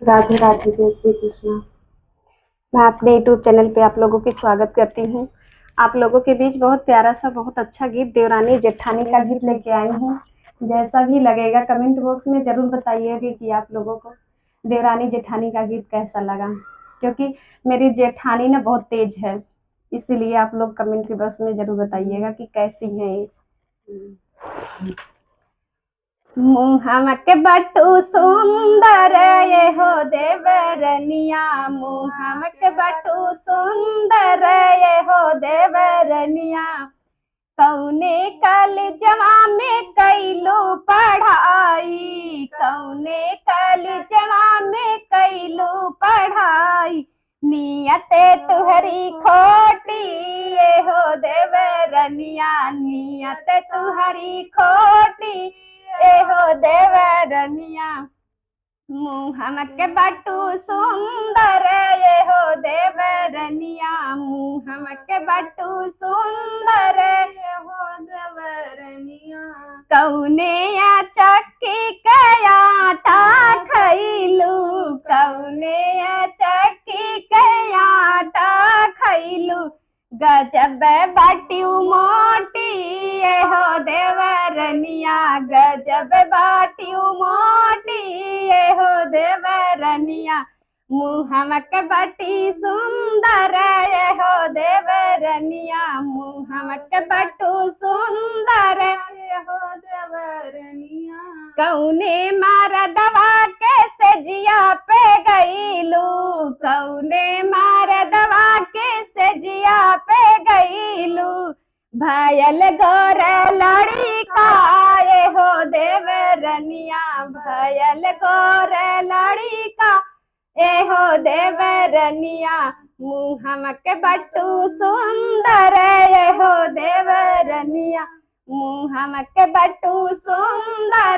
राधे राधे, जय श्री कृष्ण। मैं अपने यूट्यूब चैनल पे आप लोगों की स्वागत करती हूँ। आप लोगों के बीच बहुत प्यारा सा बहुत अच्छा गीत देवरानी जेठानी का गीत लेके आई हूँ। जैसा भी लगेगा कमेंट बॉक्स में ज़रूर बताइएगा कि आप लोगों को देवरानी जेठानी का गीत कैसा लगा, क्योंकि मेरी जेठानी ना बहुत तेज है, इसीलिए आप लोग कमेंट के बॉक्स में ज़रूर बताइएगा कि कैसी है ये। मुहमक बटु सुंदर ये हो देवरनिया, मुहमक बटु सुंदर ये हो देवरनिया। कौने कॉलेजवा में कैलू पढ़ाई, कौने कॉलेजवा में कैलू पढ़ाई। नियते तुहरी खोटी ये हो देवरनिया, नियत तुहरी खोटी ए हो देवरनिया। मुहमक बटु सुंदर ये हो देवरनिया, मुहमक बटु सुंदर ये हो देवरनिया। कौने या चक्की कया आटा खैलू, कौने या चक्की कया आटा खैलू। गजब बाटियू मोटी ये हो देवरनिया, गजब बाटियू मोटी ये हो देवरनिया। मुहमक बटी सुंदर ये हो देवरनिया, मुहमक बटू सुंदर ये हो देवरनिया। कौने मरदवा के सजिया पे गईलू, कौने मरदवा के सजिया पे गईलू। भयल गोर लड़िका ये हो देवरनिया, भयल गोर लड़िका ए हो देवरनिया। मुहमक बटू सुंदर ये हो देवरनिया, मुहमक बटू सुंदर